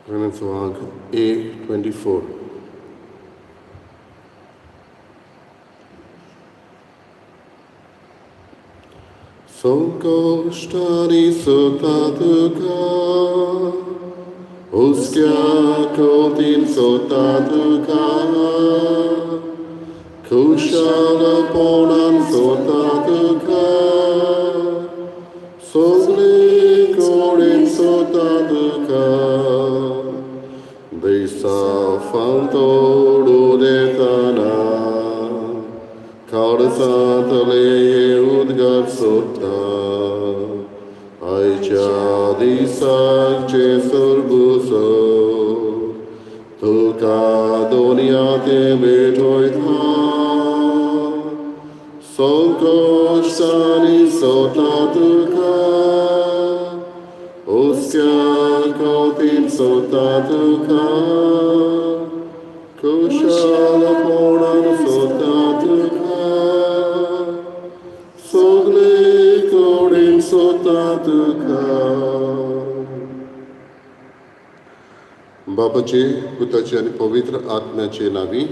Renaswag A24. Sonkostani sotatuka, Uskya kotin sotatuka, Kushala ponan sotatuka, Sogli korin sotatuka, Desa fantodu detana, Karsatale udgar sota, Aicha disak jesur buso, Tuka doniate betoi tha, Sonkostani sota tuka, Uskya kotin sota tuka, Kushala ponan sota tuka, Sogle korin sota tuka. बाबाचे पुताचे आणि पवित्र आत्म्याचे नावी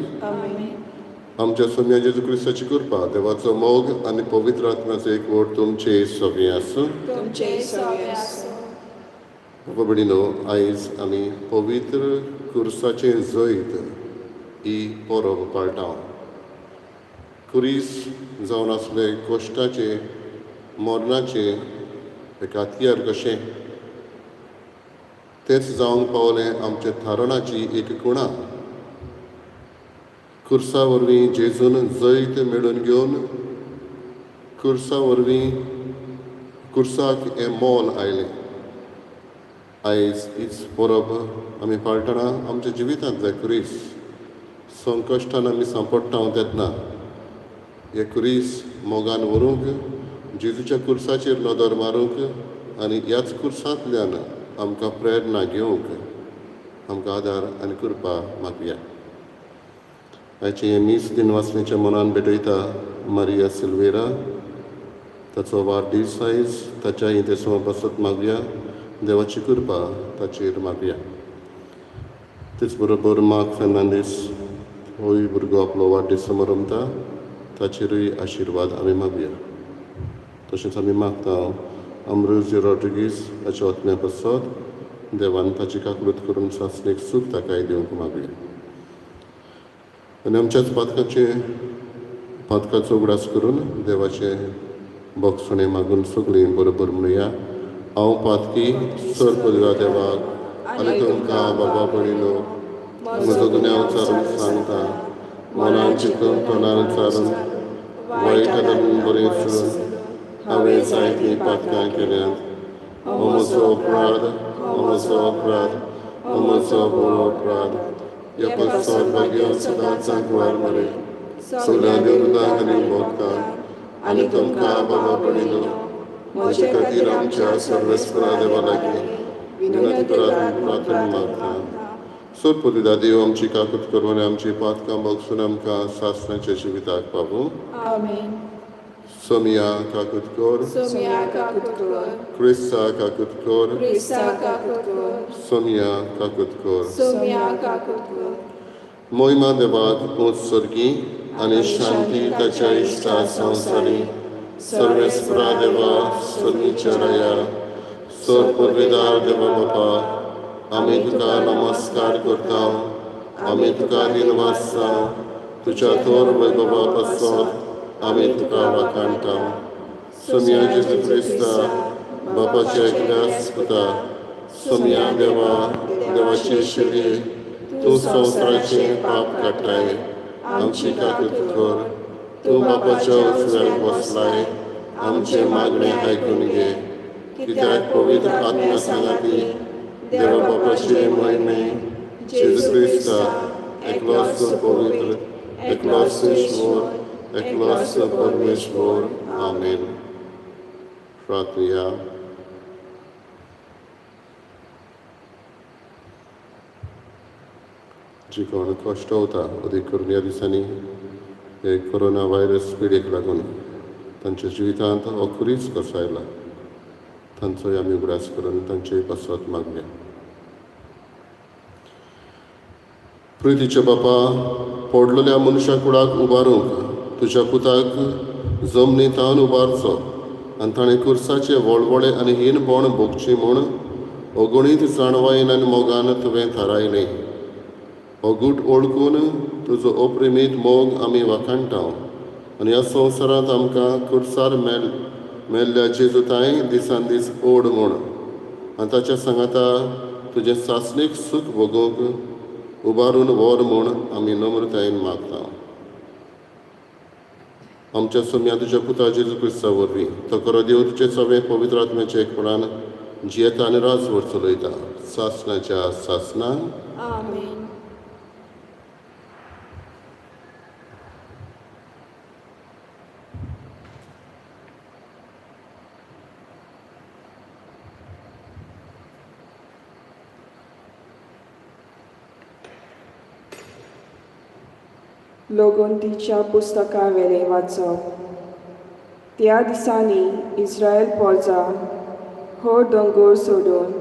आमच्या सोम्या जेजू ख्रिस्ताची कृपा देवाचो मोग आणि पवित्र आत्म्याचो एक वोट तुमचे सगळे आसूं. बाबा भयणीनो, आयज आमी पवित्र खुर्साचे जैत ही परब पाळटा. खुरीस जावन आसले कोश्टाचे मरणाचे एक हातयार कशें तेच जावंक पावलें आमच्या थारणाची एक खुणा. खुर्सा वरवीं जेजून जैत मेळून घेवन खुर्सा वरवीं खुर्साक हें मोल आयलें. आयज हीच परब आमी पाळटना आमच्या जिवितांतले खुरीस संकश्टान आमी सांपडटा तेन्ना हे खुरीस मोगान व्हरूंक जेजूच्या खुर्साचेर नदर मारूंक आनी ह्याच खुर्सांतल्यान आमकां प्रेरणा घेवंक आमकां आदार आनी कृपा मागया. आयचें हें मीस दिन वाचण्याच्या मनान भेटयता मारिया सिल्वेरा. ताचो वाडदीस आयज ताच्या इंतेसवा बसत मागया. देवाची कृपा ताचेर मागया. तेच बरोबर मार्क फेर्नांडीस होय भुरगो आपलो वाडदीस मनयता ताचेरूय आशिर्वाद आमी मागया. तशेंच आमी मागता अमरोजी रॉड्रिगीस ताच्या आत्म्या बसत देवान ताची काकूट करून सासणेक सूख ताकाय दिवंक मागया. आनी आमच्याच पातकाचो उगडास करून देवाचे बोगसणे मागून सगळीं बरोबर म्हणुया. हांव पातकी सर्पदेवा देवाक आनी तुमकां बाबा भयणीनो म्हजो गुन्यांव चारून सांगता. मनान चिंतून तोंडान चारून वायट आदारून बरें करून हांवें जायतीं पातकां केल्यांत. हो म्हजो अपराध, हो म्हजो अपराध, हो म्हजो बरो अपराध. ह्या पस्तार भाग्य सदांच गुवार मरे सगळ्या देवदाक आनी भोगतांक आनी तुमकां बाबा भयणीनो म्हजे खातीर आमच्या सर्वेस्परा देवा लागीं विनंती करात प्रार्थना मागता. सोदपुलिदा देव आमची काकूट करून आमची पातकां बोगसून आमकां सासणाच्या जिविताक पावूं. सोमिया काकूट कर, क्रिस्ता काकूट कर, सोमिया काकूट कर. मोहिमा देवाक उत्सर्गी आनी शांती ताच्या इश्टा संवसारी सर्वेस्परा देवा सन्निचरया. सोदपुलिदार देवा बापा, आमी तुका नमस्कार करता. आमी तुका दिनवासता. तुज्या थोर वैभवा पासत आमी तुका वाखाणटा. सोमिया जेजू क्रिस्ता बापाच्या एकल्याच पुता सोमिया देवा देवाचे शिडी तूं संवसाराचें पाप काडटाय. आमची काकूट कर. तूं बापाच्या उजव्याक बसलाय. आमचे मागणें आयकून घे. कित्याक पवित्र आत्म्या सांगाती देवा बापाचे महिमे जेजू क्रिस्ता एकलोच पवित्र, एकलोच ईश्वर, एकलोच परमेश्वर. आमेन. प्रार्थया. जी कोण कश्ट होता अदीक करून ह्या दिसांनी हे कोरोना व्हायरस पिडेक लागून तांच्या जिवितांत हो खुरीच कसो आयला तांचोय आमी उगडास करून तांचेय बसत मागया. प्रितीचे बापा, पडलेल्या मनशा कुडाक उबारूंक तुज्या पुताक जमनींतान उबारचो आनी ताणें कुर्साचे व्हडवडे आनी हीनपण भोगची म्हूण अगणीत जाणवायेन आनी मोगान तुवें थारायलें. हो गूट ओळखून तुजो अप्रिमीत मोग आमी वाखाणटाव आनी ह्या संवसारांत आमकां कुर्सार मेल्ल्या जेजूताय दिसान दीस ओड म्हूण आनी ताच्या सांगाता तुजें सासणीक सूख भोगूंक उबारून व्हर म्हूण आमी नम्रतायेन मागता. आमच्या सुम्या तुज्या पुता जेजू क्रिस्ता वरवीं तो खरो देव तुजे सगळे पवित्र आत्म्याचे एकपणान जियेता आनी रासभर चलयता सासणाच्या सासणान. आमेन. लोगोंतीच्या पुस्तका वेले वाचप. त्या दिसांनी इस्रायल पोरजा हो दोंगोर सोडून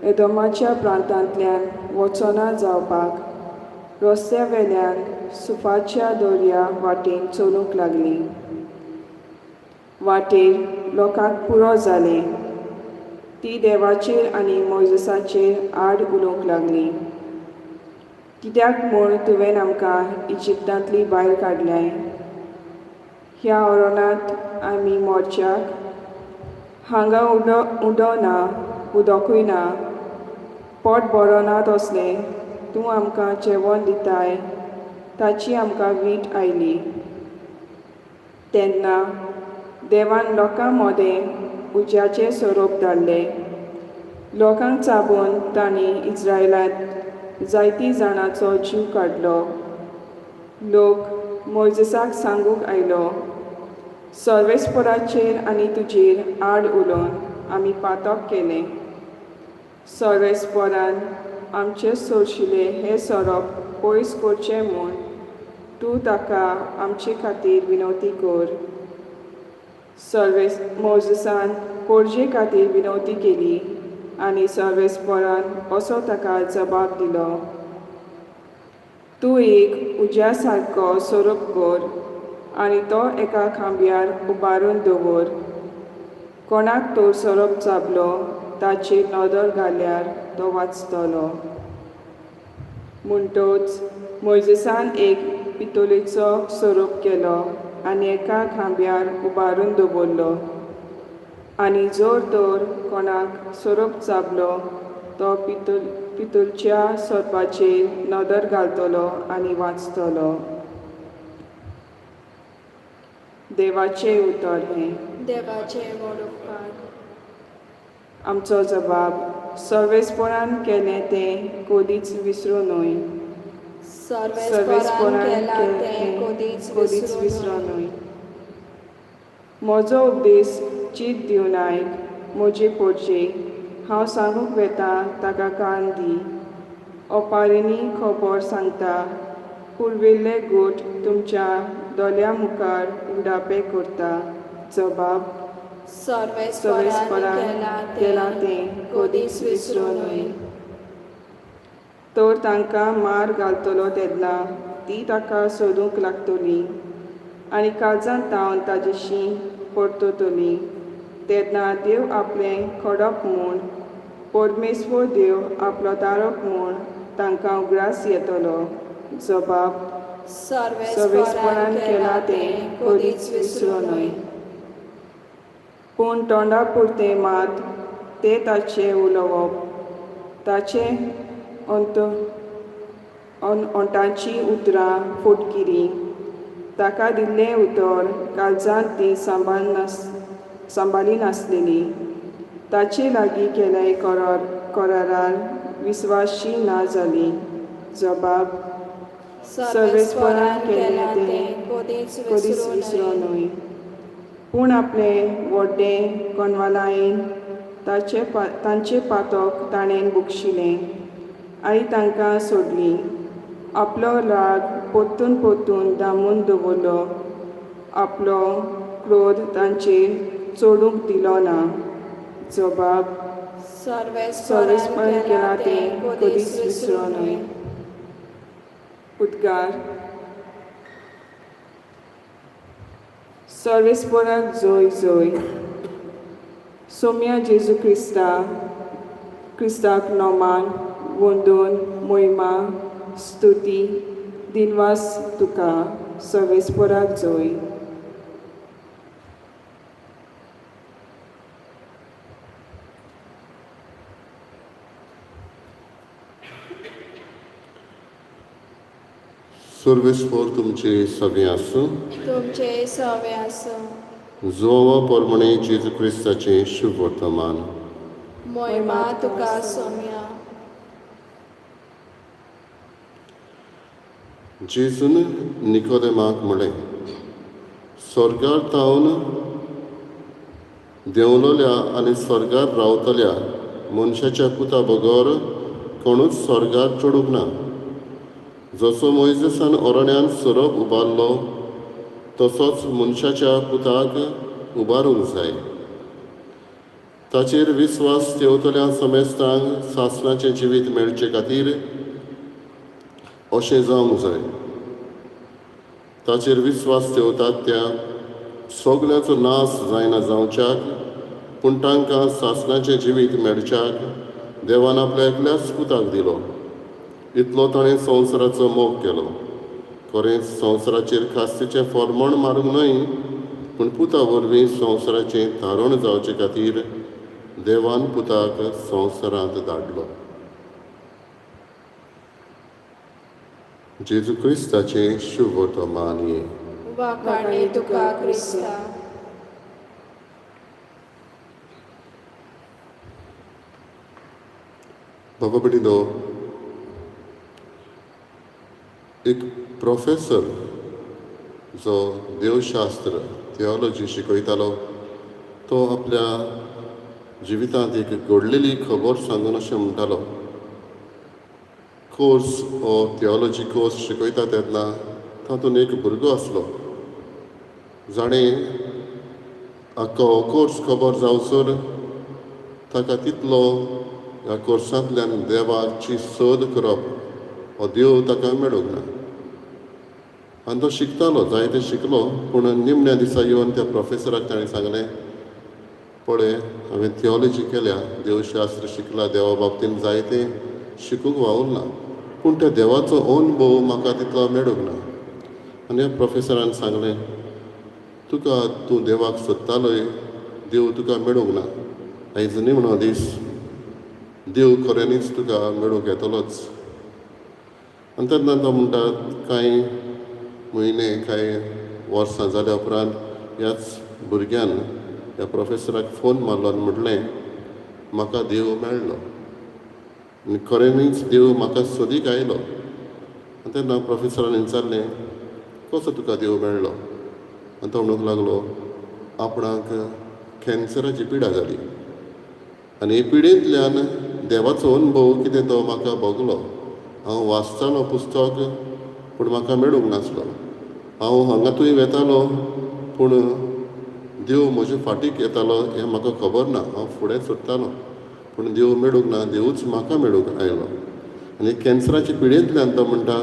एदोमाच्या प्रांतांतल्यान वचना जावपाक रस्त्या वेल्यान सुफाच्या दर्या वाटेन चलूंक लागली. वाटेर लोकांक पुरो जाले. ती देवाचेर आनी मोइजेसाचेर आड उलोवंक लागली. कित्याक म्हूण तुवें आमकां इजिप्तांतली भायर काडल्याय? ह्या ओरोनांत आमी मोरच्याक हांगा उदो ना, उदकूय ना, पोट बरो ना तसलें तूं आमकां जेवण दिताय ताची आमकां वीट आयली. तेन्ना देवान लोकां मोदें उज्याचें सोरोप धाडलें. लोकांक चाबून तांणी इस्रायलांत जायती जाणांचो जीव काडलो. लोक मोइजेसाक सांगूंक आयलो, सर्वेस्पराचेर आनी तुजेर आड उलोवन आमी पातक केलें. सर्वेस्परान आमचे सोडशिल्ले हे सोरोप पयस करचें म्हूण तूं ताका आमचे खातीर विनवती कर. मोइजेसान पोरजे खातीर विनवती केली आनी सर्वेस्परान असो ताका जबाब दिलो, तूं एक उज्या सारको सोरोप कर आनी तो एका खांब्यार उबारून दवर. कोणाक तो सोरोप चाबलो ताचेर नदर घाल्यार तो वाचतलो. म्हणटच मोइजेसान एक पितोलेचो सोरोप केलो आनी एका खांब्यार उबारून दवरलो. आनी जोर तर कोणाक सोरोप चाबलो तो पितूलच्या सोरपाचेर नदर घालतलो आनी वाचतलो. देवाचें उतर हें. देवाचे व्हड उपकार. आमचो जबाब. सर्वेस्परान केलें तें कधीच विसरूं न्हय. सर्वेस्परान केलां तें कधीच विसरूं न्हय. म्हजो उपदेश चीत दिवन आयक म्हजे पोरचे. हांव सांगूंक वेता ताका कान दी. ओपारींनी खबर सांगता, पुर्विल्ले गोठ तुमच्या दोल्या मुखार उडापे करता. जबाब. सर्वेस्परान केलां तें कधीच विसरूं न्हय. तर तांकां मार घालतलो तेन्ना ती ताका सोदूंक लागतली आनी काळजांत तावन ताजेशी परततली. तेन्ना देव आपलें खडप म्हूण, परमेश्वर देव आपलो दारप म्हूण तांकां उगडास येतलो. जबाब. सर्वेस्परान केलां तें कधीच विसरूं न्हय. पूण तोंडा पुरतें मात तें ताचें उलोवप, ताचे ओंटाची उतरां फोटकिरी, ताका दिल्लें उतर काळजांत ती सांबाळी नासलेली. ताचे लागीं केले करारार विस्वाशी ना जाली. जबाब. सर्वेस्परान केलें तें कधीच विसरूं न्हय. पूण आपलें व्हडलें कोनवालायेन तांचें पातक ताणें भोगशिलें आनी तांकां सोडलीं. आपलो राग पोत्तून दामून दवरलो. आपलो क्रोध तांचेर चडूंक दिलो ना. जबाब. सर्वेस्परान केलां तें कधीच विसरूं न्हय. उद्गार सर्वेस्पराक जोय जोय सोम्या जेजू क्रिस्ताक नोमान वंदोन मोहिमा स्तुती दिनवास तुका सर्वेस्पराक जोय. सर्वेस्पोर तुमचे सगळे आसूं. तुमचे सवे आसूं. जोवा पोरमणे जेजू क्रिस्ताचें शुभ वर्तमान. मोहिमा तुका सोम्या. जेजून निकोदेमाक म्हळें, स्वर्गार तावन देंवलोल्या आनी स्वर्गार रावतल्या मनशाच्या पुता बगर कोणूच स्वर्गार चडूंक ना. जसो मोइजेसान ओरोण्यांत सोरोप उबारलो तसोच मनशाच्या पुताक उबारूंक जाय. ताचेर विस्वास ठेवतल्या समेस्तांक सासणाचें जिवीत मेळचे खातीर अशें जावंक जाय. ताचेर विस्वास ठेवतात त्या सगळ्याचो नाश जायना जावच्याक, पूण तांकां सासणाचें जिवीत मेळच्याक देवान आपल्या एकल्याच पुताक दिलो. इतलो ताणें संवसाराचो मोग केलो. खरेंच संवसाराचेर खास्तीचें फर्मोण मारूंक न्हय, पूण पुता वरवीं संवसाराचें तारण जावचे खातीर देवान पुताक संवसारांत धाडलो. जेजू क्रिस्ताचें शुभ वर्तमान ये. वाखाणे तुका क्रिस्ता. बाबा बिडिलो, एक प्रोफेसर जो देवशास्त्र थियोलॉजी शिकयतालो तो आपल्या जिवितांत एक घडलेली खबर सांगून अशें म्हणटालो, कोर्स हो थियोलॉजी कोर्स शिकयता तेन्ना तातूंत एक भुरगो आसलो. जाणें आख्खो हो कोर्स खबर जावसर ताका तितलो ह्या कोर्सांतल्यान देवाची सोद करप हो देव ताका मेळूंक ना. आनी तो शिकतालो, जायतें शिकलो, पूण निमण्या दिसा येवन त्या प्रोफेसराक ताणें सांगलें, पळय हांवें थियोलॉजी केल्या, देवशास्त्र शिकला, देवा बाबतींत जायतें शिकूंक वावुरना, पूण त्या देवाचो अनुभव म्हाका तितलो मेळूंक ना. आनी ह्या प्रोफेसरान सांगलें, तूं देवाक सोदतालोय, देव तुका मेळूंक ना. आयज निमणो दीस देव खऱ्यांनीच तुका मेळूंक येतलोच. आनी तेन्ना तो म्हणटा, कांय म्हयने कांय वर्सां जाल्या उपरांत ह्याच भुरग्यान ह्या प्रोफेसराक फोन मारलो आनी म्हटलें, म्हाका देव मेळ्ळो आनी खऱ्यांनीच देव म्हाका सोदीक आयलो. आनी तेन्ना प्रोफेसरान विचारलें, कसो तुका देव मेळ्ळो? आनी तो म्हणूंक लागलो, आपणाक कॅन्सराची पिडा जाली आनी हे पिडेंतल्यान देवाचो अनुभव कितें तो म्हाका भोगलो. हांव वाचतालो पुस्तक, पूण म्हाका मेळूंक नासलो. हांव हांगातूय वेतालो, पूण देव म्हजे फाटीक येतालो हें म्हाका खबर ना. हांव फुडें सरतालो, पूण देव मेळूंक ना, देवूच म्हाका मेळूंक आयलो. आनी कॅन्सराच्या पिडेंतल्यान तो म्हणटा,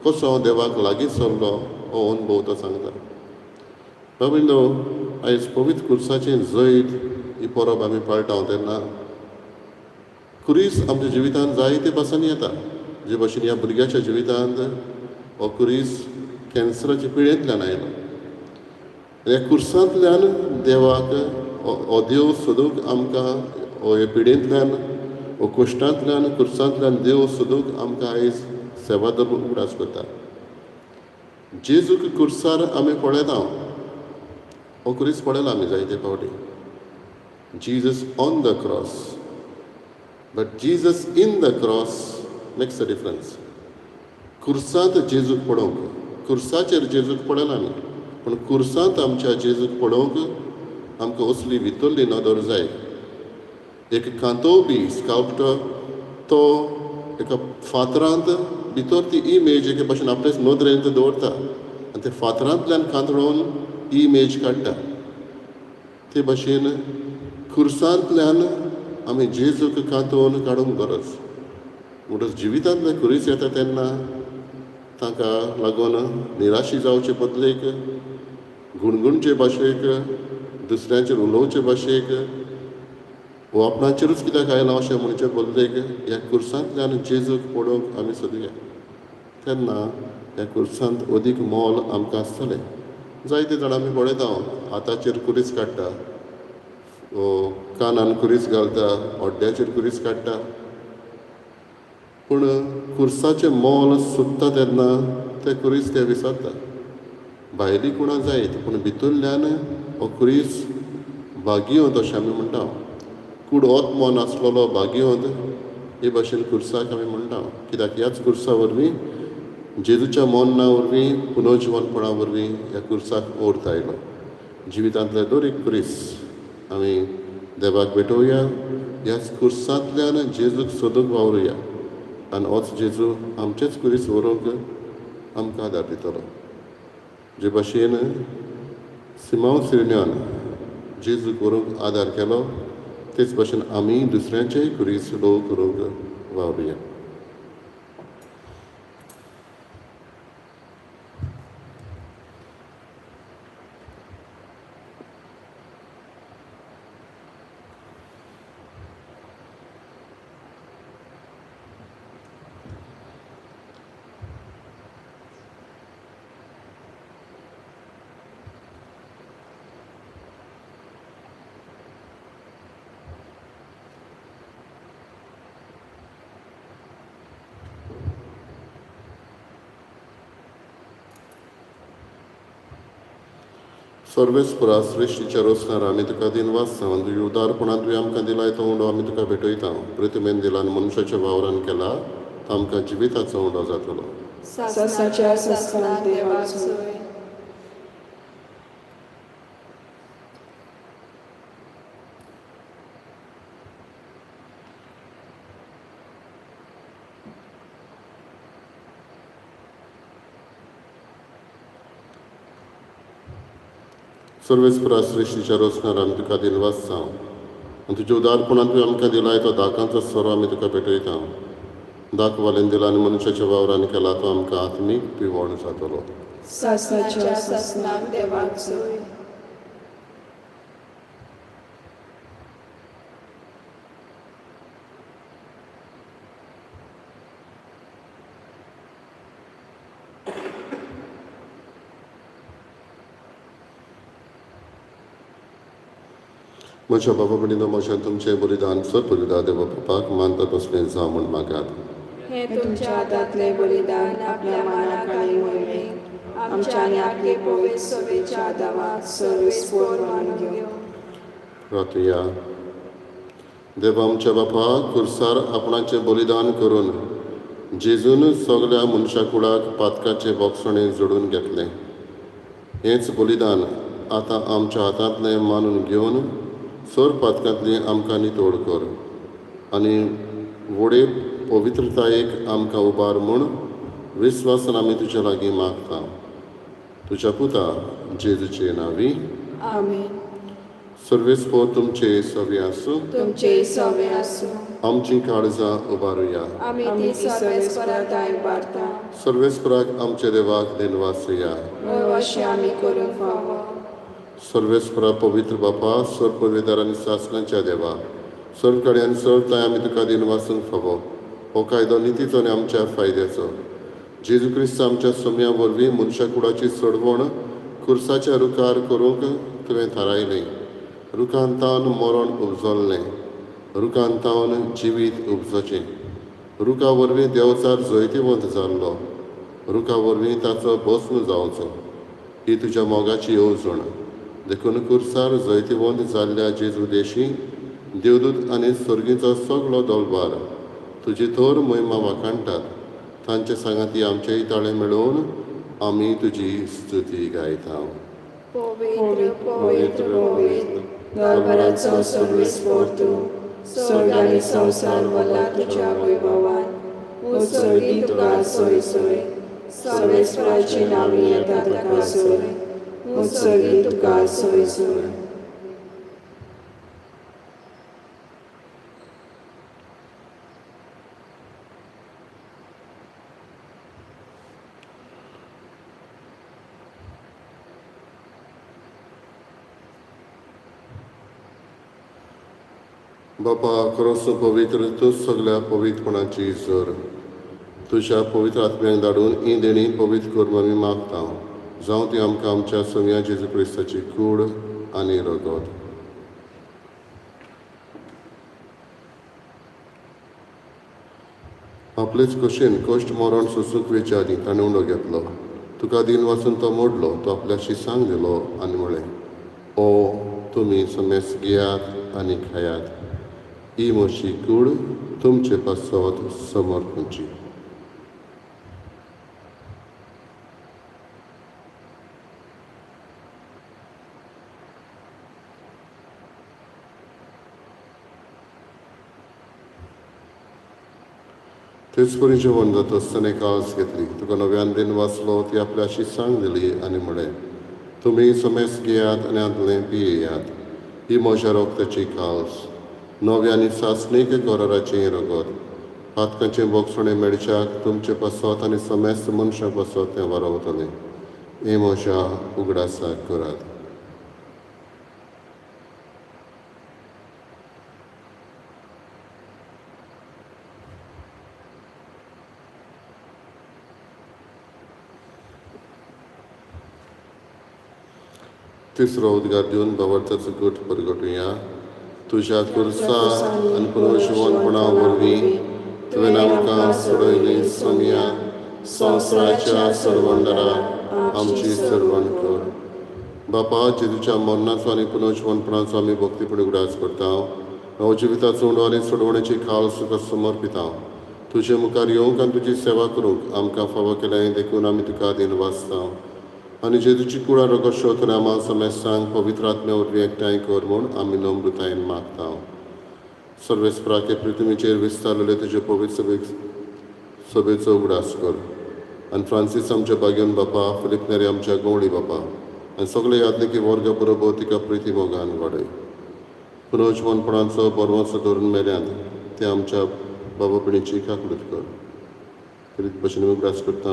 कसो हांव देवाक लागीं सरलो हो अनुभव तो सांगता. बाबिंदो, आयज पवित्र क्रुसाचें जैत ही परब आमी पाळटा तेन्ना क्रूस आमच्या जिवितांत जायते पासांनी येता. जे भाशेन ह्या भुरग्याच्या जिवितांत हो क्रूस कॅन्सराच्या पिडेंतल्यान आयलो. ह्या क्रुसांतल्यान देवाक हो देव सोदूंक आमकां हे पिडेंतल्यान, हो कश्टांतल्यान, क्रुसांतल्यान देव सोदूंक आमकां आयज सेवा धर्म उगडास करता. जेजूक क्रुसार आमी पळयता, हो क्रूस पळयला आमी जायते फावटी. Jesus on the cross, but Jesus in the cross makes a difference. क्रुसांत जेजूक पळोवंक, क्रुसाचेर जेजूक पळयला आमी, पूण क्रुसांत आमच्या जेजूक पळोवंक आमकां असली भितरली नदर जाय. एक कांतो बी स्काल्पटर तो एका फातरांत भितर ती इमेज एके भाशेन आपलेच नदरेंत दवरता आनी ते फातरांतल्यान कांतळोवन इमेज काडटा. ते भाशेन क्रुसांतल्यान आमी जेजूक कांतोवन काडूंक गरज. म्हणटच जिवितांतले क्रूस येता तेन्ना ताका लागून निराशी जावचे बदलेक गुणगुणचे भाशेक दुसऱ्यांचेर उलोवचे भाशेक वो आपणाचेरूच कित्याक आयलां अशें म्हणचे बदलेक ह्या कुर्सांतल्यान जेजूक पळोवंक आमी सोदया तेन्ना ह्या कुर्सांत अदीक मोल आमकां आसतलें. जायते जाण आमी पळयता हाताचेर कुरीस काडटा, कानान कुरीस घालता, ओड्ड्याचेर कुरीस काडटा, पूण कुर्साचें मोल सोदता तेन्ना तें कुरीस ते विसरता. भायली कुणां जायत पूण भितरल्यान हो कुरीस भागियोंत अशें आमी म्हणटा. कूड होच मोन आसलेलो भागियोंत हे भाशेन कुर्साक आमी म्हणटा. कित्याक ह्याच कुर्सा वरवीं जेजूच्या मोन्ना वरवीं पुनर्जिवनपणा वरवीं ह्या कुर्साक ओर्त आयलो. जिवितांतले दर एक कुरीस आमी देवाक भेटोवया, ह्याच कुर्सांतल्यान जेजूक सोदूंक वावरुया आनी होच जेजू आमचेच कुरीस व्हरूंक आमकां आदार दितलो. जे भाशेन सिमोन सिरिन्यान जेजूक व्हरूंक आदार केलो तेच भाशेन आमी दुसऱ्यांचेय कुरीस ल्हव करूंक वावरुया. सर्वेस्परा सृश्टीच्या रोसणार आमी तुका दिनवासता तुज्या उदारपणान तुवें आमकां दिलाय तो उंडो आमी तुका भेटयता. प्रतिमेन दिलान मनशाच्या वावरान केला तो आमकां जिविताचो उंडो जातलो. सासणाच्या सासणाक देवाक सोय. सर्वेस्परा सृश्टीच्या रोसणार आमी तुका दिनवासता आनी तुज्या उदारपणान तुवें आमकां दिलाय तो दाकांचो सोरो आमी तुका भेटयता. दाखवालेन दिलान मनशाच्या वावरान केला तो आमकां आत्मीक पिवण जातलो. सासणाच्या सासणाक देवाक सोय. म्हज्या बाबा भयणीनो म्हज्या तुमचें बलिदान सर बलिदान देवा बापाक मानता तसलें जा म्हूण मागात. हे तुमच्या हातांतले बलिदान आपल्या मानाक आनी मोहिमेक आमच्या आनी आपले पवित्र सभेच्या आदाराक सर्वेस्पोर मानून घेवं. प्रार्थया. देवा आमच्या बापाक कुर्सार आपणाचें बलिदान करून जेजून सगल्या मनशा कुळाक पातकाचें बोगसणें जोडून घेतलें. हेंच बलिदान आतां आमच्या हातांतलें मानून घेवन सर पातकांतली आमकां नितोड कर आनी व्हडे पवित्रतायेक आमकां उबार म्हूण विस्वासान आमी तुज्या लागीं मागता. तुज्या पुता जेजूचे नांवी आमेन. सर्वेस्पोर तुमचे सवे आसूं. तुमचे सवे आसूं. आमची काळजां उबारुया. आमी ती सर्वेस्पराताय उबारता. सर्वेस्पराक आमच्या देवाक दिनवासया. अशें आमी करूंक फावो. सर्वेस्परा पवित्र बापा सर पदवीदार आनी सासणाच्या देवा सर कडेन सरताय आमी तुका दिनवासूंक फावो. हो कायदो नितीचो आनी आमच्या फायद्याचो. जेजू क्रिस्त आमच्या सोम्या वरवीं मनशा कुळाची सोडवण कुर्साच्या रुखार करूंक तुवें थारायलें. रुखांतावन मरण उपजल्लें, रुखांतावन जिवीत उपजचें. रुखा वरवीं देंवचार जैतिवंत जाल्लो, रुखा वरवीं ताचो भस्म जावचो. ही तुज्या मोगाची येवजण देखून कुर्सार जैतिवंत जाल्ल्या जेजू देशी देवदूत आनी सर्गीचो सगळो दळबार तुजी थोर महिमा वाखाणटात. तांचे सांगाती आमचेय ताळे मेळोवन आमी तुजी स्तुती गायता. पवित्र पवित्र पवित्र दरबाराचो सर्वेस्पोर तूं. स्वर्ग आनी संवसार वल्ला तुज्या वैभवान. उत्सर्गी तुका सोय सोय. सर्वेस्पराची नांवी येता तुका सोय. उत्सर्गी तुका सोय सोय. बापा खरोच पवित्र तूं सगळ्या पवित्रपणाची जर तुज्या पवित्र आत्म्याक धाडून ही देणी पवित्र करून आमी मागता जावं ती आमकां आमच्या सव्या जेजू क्रिस्ताची कूड आनी रगत. आपलेच कशेन कश्ट मरण सोसूंक वेच्या आदी ताणें उंडो घेतलो. तुका दिन वाचून तो मोडलो, तो आपल्या शिसांक दिलो आनी म्हळें, ओ तुमी समेस घेयात आनी खायात. ही म्हजी कूड तुमचे पासत समर्पणची. तेच परी जेवण जाता आसतना काळस घेतली. तुका नव्यान दिन वाचलो, ती आपल्या शिसांक दिली आनी म्हळें, तुमी समेस घेयात आनी आदलें पियेयात. ही म्हज्या रोगताची काळस, नव्यानी सासणीक गोराराचें रगत. पातकांचें बोगसणें मेळच्याक तुमचे पासत आनी समेस्त मनशां पासत तें वारवतलें. हें म्हज्या उगडासाक करात. तिसरो उद्गार दिवन बावरताचो गोठ परगटुया. तुज्या कुर्सा आनी पुनर्जीवनपणा वरवीं तुवें आमकां सोडयली सोम्या संवसाराच्या सरवंडरा आमची सरवण कर. बापा जेजूच्या मरणाचो आनी पुनर्जीवनपणाचो आमी भक्तीपणी उगडास करता. नवजिविताचो उंडो आनी सोडवणेची खास तुका समर्पिता. तुजे मुखार येवंक आनी तुजी सेवा करूंक आमकां फावो केलें देखून आमी तुका दिन वाचता. आनी जेजूची कुळा रगत शोधून आम्हा समेस्तांक पवित्र आत्म्या वरवीं एकठांय कर म्हूण आमी नम्रतायेन मागता. सर्वेस्पराके पृथ्वीचेर विस्तारलेले तुजे पवित्र सभेचो उगडास कर. आनी फ्रांसीस आमच्या बागेन बापा, फिलिप नेरी आमच्या गवळी बापा आनी सगळे यादनिकी वर्गा बरोबर तिका प्रिती मोगान वाडय. पुनर्जीवनपणाचो बरवंसो धरून मेल्यांत ते आमच्या बाबापणीची काकूट कर. तरीत भशेन उगडास करता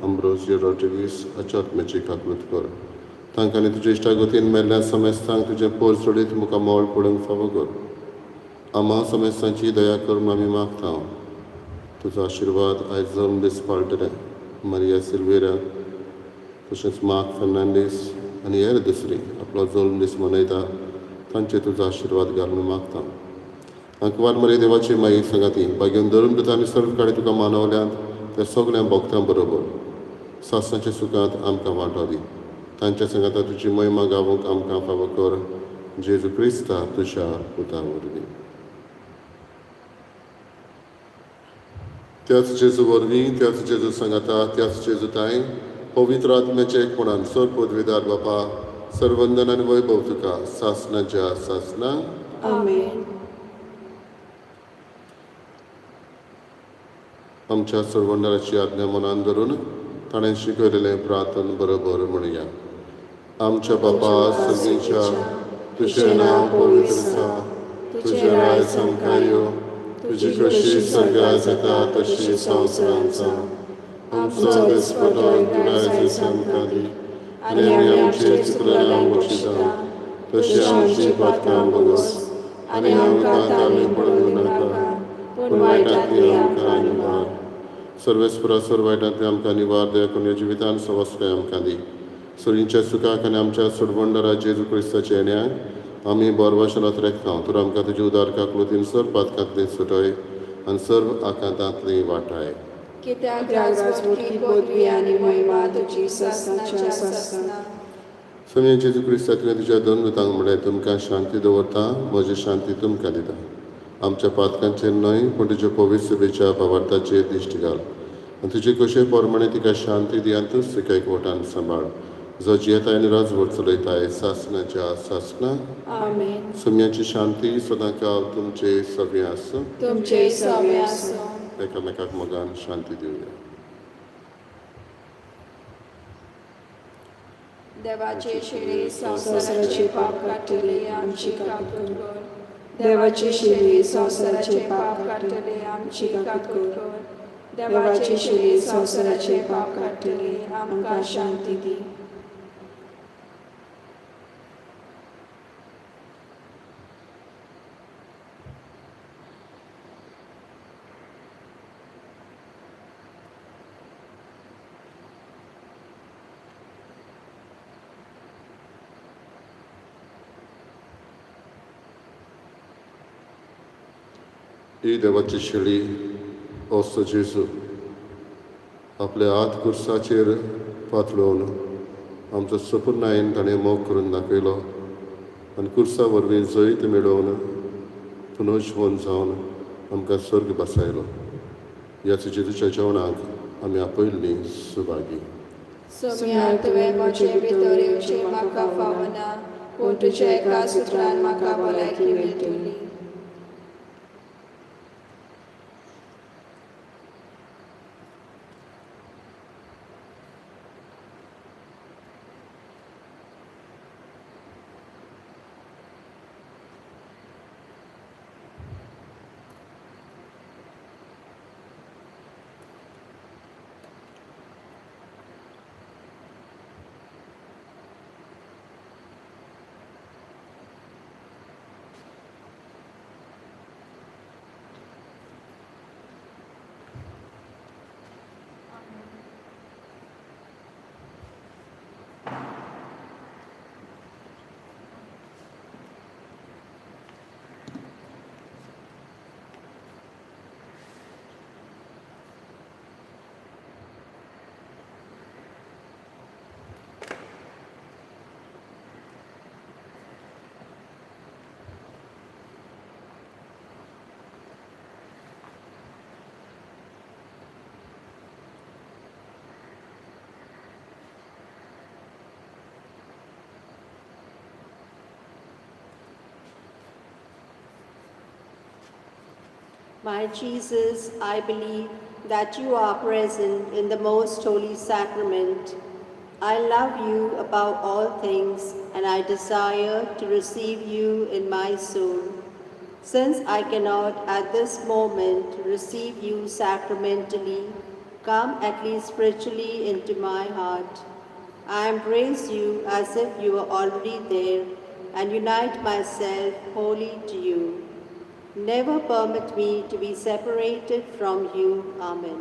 अम्ब्रोसियो रॉड्रिगीस हाच्या आत्म्याची काकूट कर. तांकां आनी तुज्या इश्टागतीन मेल्ल्या समेस्तांक तुजें पोर सोडीत मुखार मोल पडूंक फावो कर. आम्हा समेस्तांची दया करून आमी मागता. तुजो आशिर्वाद आयज जल्म दीस पाळटले मारिया सिल्वेरा तशेंच मार्क फेर्नांडीस आनी हेर दुसरी आपलो जल्म दीस मनयता तांचेर तुजो आशिर्वाद घालून मागता. अंकवार मरे देवाची माई सांगाती बागेवन धरून दिता आनी सर्व काडी तुका मानवल्यांत त्या सगळ्या भक्तां बरोबर सासणाच्या सुखांत आमकां वांटो दी. तांच्या संगाता तुजी महिमा गावूंक आमकां फावो कर. जेजू क्रिस्ता तुज्या पुता वरवीं. त्याच जेजू वरवीं, त्याच जेजू सांगाता, त्याच जेजूताय पवित्र आत्म्याचे एकपणान सर पदवीदार बापा सर्वंदन आनी वैभव तुका सासणाच्या सासणां. आमेन. आमच्या सर्वंडाराची आज्ञा मनान धरून ताणें शिकयलेलें प्रार्थन बरोबर म्हणया. आमच्या बापा सर्गीच्या तुजें नांव पवित्र आसा. तुजें रायज आमकां यो. तुजी कशी स्वर्गांत जाता तशी संवसारांत जावं. आमचो दिसपतो पुराय आमकां दी आनी आमी आमचे चुकलेल्यांक बक्षिता तशी आमची पातकां बोगस आनी आमकां तामीं पडूंक नाका पूण वायटांतली आमकां निवार. सर्वेस्परा सर वायटांतली आमकां निवार. दया करून जिवितान सवस्काय आमकां दी. सुरींच्या सुखाक आनी आमच्या सोडवंडरा जेजू क्रिस्ताच्या येण्याक आमी बोरवाशनात रेखता. तर आमकां तुजी उदार काकूतीन सर्व पातकांतली सुटय आनी सर्व आकांतांतली वाटाय. कित्याक राजवटी पदवी आनी महिमा तुजी सासणाच्या सासणां. सगळे जेजू क्रिस्तांतल्या तुज्या दोन दुतांक म्हळ्यार तुमकां शांती दवरता, म्हजी शांती तुमकां दिता. आमच्या पातकांचेर न्हय पूण तुज्या पवित्र सभेच्या भावार्थाचेर दिश्टी घाल. आनी तुजे कशे पोरमणे तिका शांती दी आनी तूं तिका एकवटान सांबाळ. जो जियेताय आनी राजवट चलयताय सासणाच्या सासणां. आमेन. सगळ्यांची शांती सदांकाळ तुमचे सगळे आसूं. तुमचे सगळे आसूं. एकामेकाक मोगान शांती दिवया. देवाचे शिळे संवसाराचे पाप काडटले आमची काकूट कर. देवाचे शिळे संवसाराचे पाप काडटले आमची काकूट कर. देवाचे शिळे संवसाराचे पाप काडटले आमकां शांती दी. ही देवाची शेळी असो जेजू आपले हात कुर्साचेर पातळून आमचो सपुर्नायेन ताणें मोग करून दाखयलो आनी कुर्सा वरवीं जैत मेळोवन पुनर्जीवन जावन आमकां स्वर्ग बसायलो. ह्याच जेजूच्या जेवणाक आमी आपयल्लीं सुभागी. सोम्या तुवें म्हजे भितर येवचें म्हाका फावना, पूण तुज्या एका सुत्रान म्हाका भलायकी मेळटली. My Jesus, I believe that you are present in the most holy sacrament. I love you above all things, and I desire to receive you in my soul. Since I cannot at this moment receive you sacramentally, come at least spiritually into my heart. I embrace you as if you were already there, and unite myself wholly to you. Never permit me to be separated from you. Amen.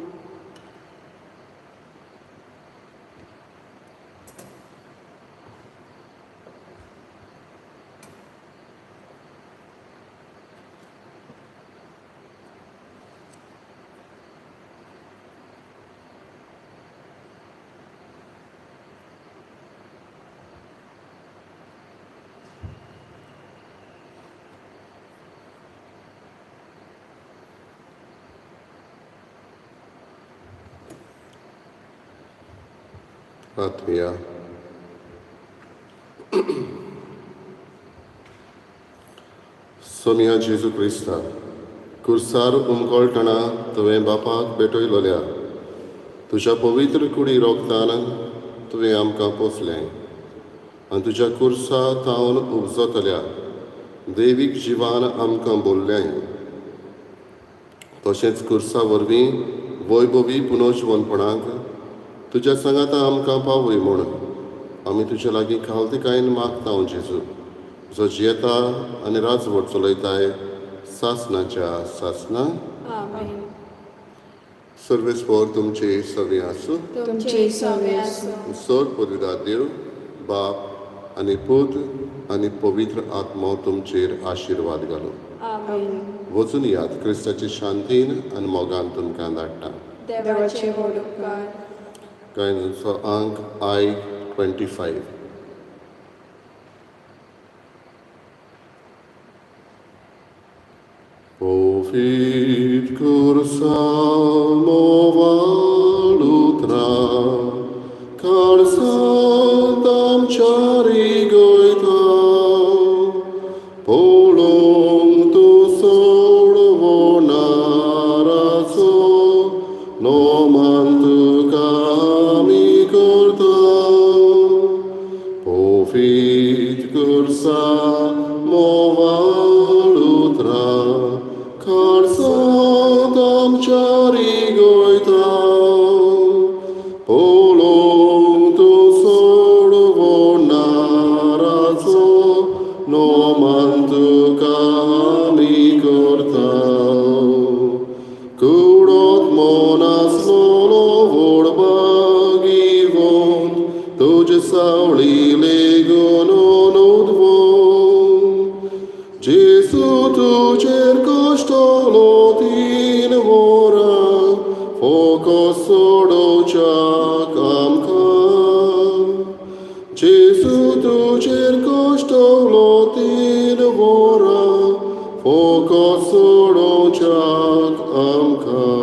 ಆತ್ಮೀಯ सोम्या जेजू Crysta कुर्सार उमगोळटना तुवें बापाक भेटयलोल्या तुज्या पवित्र कुडी रोगतान तुवें आमकां पोसलें आनी तुज्या कुर्सा थावन उपजतल्या दैवीक जिवान आमकां बोल्लें. तशेंच कुर्सा वरवीं वैभवी पुनर्जीवनपणाक तुज्या सांगाता आमकां पावय म्हूण आमी तुजे लागीं खालतिकायेन मागता जेजू, जो जियेता आनी राजवट चलयताय सासनाच्या सासना. आमेन. सर्वेस्पोर तुमचे सवे आसूं. तुमचे सवे आसूं. सोड पदवीदार देव बाप आनी पूत आनी पवित्र आत्मो तुमचेर आशिर्वाद घालो. आमेन. वचून यात क्रिस्ताचे शांतीन आनी मोगान तुमकां धाडटा. देवाचे व्हड उपकार. कांयचो अंक I 25. Povit cursa movalutra, calsantam chari goita, polong tu sorvo naraso, no mantu kami corta. Povit cursa movalutra, calsantam chari goita, polong tu sorvo naraso, no mantu kami corta. Kudot monas lolo vorbagivon, tuje sauli legonon udvon. Gesù tu cerco stolo सोडोवच्याक आमकां जेजू तुजेर कोश्टवलो 3 वरां फोकोत सोडोवच्याक आमकां